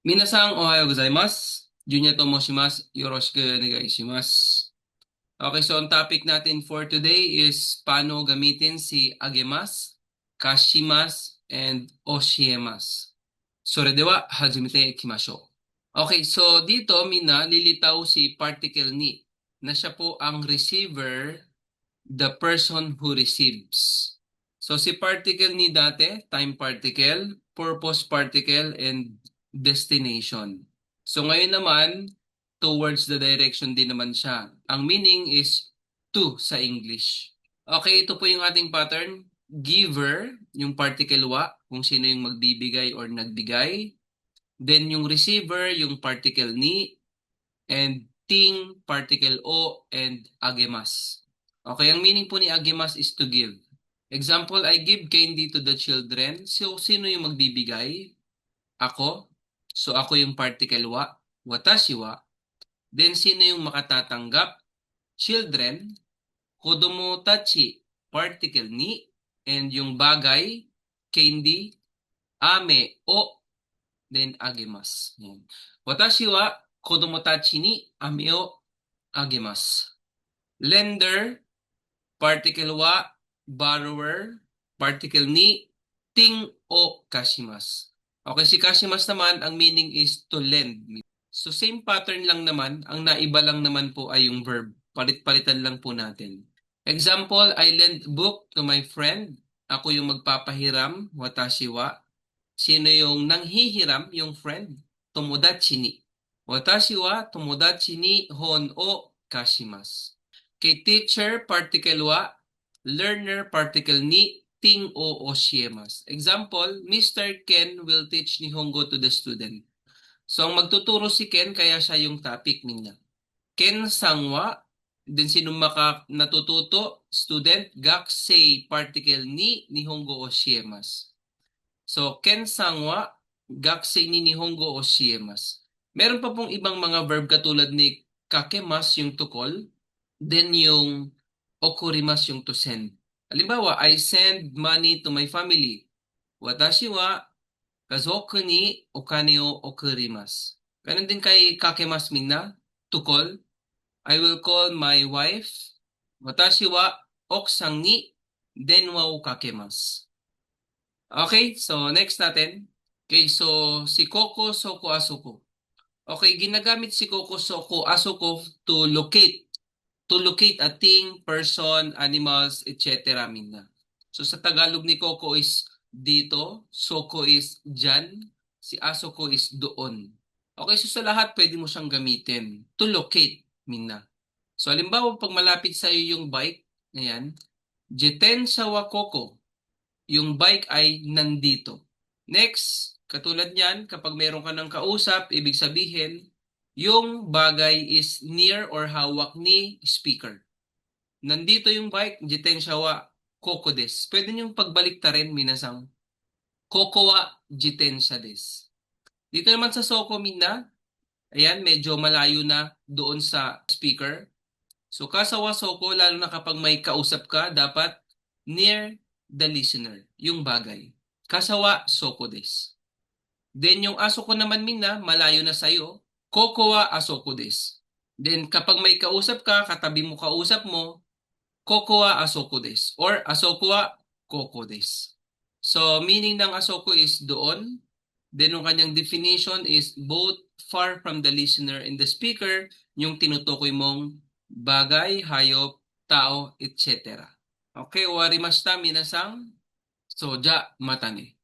Minasan ohayo gozaimasu. Junya to moshimasu. Yoroshiku onegai shimasu. Okay, so ang topic natin for today is paano gamitin si agemas, kashimas, and oshiemas. Soredewa, hajimete ikimashou. Okay, so dito, Mina, lilitaw si particle ni na siya po ang receiver, the person who receives. So si particle ni dati, time particle, purpose particle, and destination. So ngayon naman, towards the direction din naman siya. Ang meaning is to sa English. Okay, ito po yung ating pattern. Giver, yung particle wa, kung sino yung magbibigay or nagbigay. Then yung receiver, yung particle ni, and ting, particle o, and agemas. Okay, ang meaning po ni agemas is to give. Example, I give candy to the children. So, sino yung magbibigay? Ako. So, ako yung particle wa, watashi wa. Then, sino yung makatatanggap? Children. Kodomo tachi, particle ni. And yung bagay, candy, ame o, then agemas. Yan. Watashi wa kodomo tachi ni ame o agemasu. Lender, particle wa, borrower, particle ni, ting o kashimasu. Okay, si kashimasu naman, ang meaning is to lend. So same pattern lang naman, ang naiba lang naman po ay yung verb. Palit-palitan lang po natin. Example, I lend book to my friend. Ako yung magpapahiram, watashi wa. Sino yung nanghihiram, yung friend? Tomodachi ni. Watashi wa tomodachi ni hon o kashimasu. Kay teacher, particle wa. Learner, particle ni ting o oshiemasu. Example, Mr. Ken will teach Nihongo to the student. So, ang magtuturo si Ken, kaya siya yung topic niya. Ken sangwa, din sino natututo, student, gakusei, particle ni Nihongo oshiemasu. So, Ken sangwa, gakusei ni Nihongo oshiemasu. Meron pa pong ibang mga verb katulad ni kakemas, yung to call, then yung okurimas, yung to send. Halimbawa, I send money to my family. Watashi wa kazoku ni okane o okurimasu. Ganun din kay kakemas minna, to call. I will call my wife. Watashi wa okusang ni denwa o kakemasu. Okay, so next natin. Okay, so si Koko, Soko, Asoko. Okay, ginagamit si Koko, Soko, Asoko to locate a thing, person, animals, etc. Minna. So sa Tagalog ni Koko is dito, Soko is dyan, si Asoko is doon. Okay, so sa lahat pwede mo siyang gamitin. To locate, Minna. So halimbawa pag malapit sa iyo yung bike, ayan, jeten wa Koko, yung bike ay nandito. Next, katulad niyan, kapag meron ka ng kausap, ibig sabihin, yung bagay is near or hawak ni speaker. Nandito yung bike, jitensya wa koko des. Pwede niyong pagbalik-tarin, minasang koko wa jitensya des. Dito naman sa Soko, Mina, ayan, medyo malayo na doon sa speaker. So kasawa Soko, lalo na kapag may kausap ka, dapat near the listener, yung bagay. Kasawa Soko des. Then yung Asoko naman, Mina, malayo na sa'yo, koko wa asoko des. Then kapag may kausap ka, katabi mo kausap mo, koko wa asoko des. Or asoko wa koko des. So meaning ng asoko is doon. Then yung kanyang definition is both far from the listener and the speaker, yung tinutukoy mong bagay, hayop, tao, etc. Okay, owarimashita minasang. So, ja matane.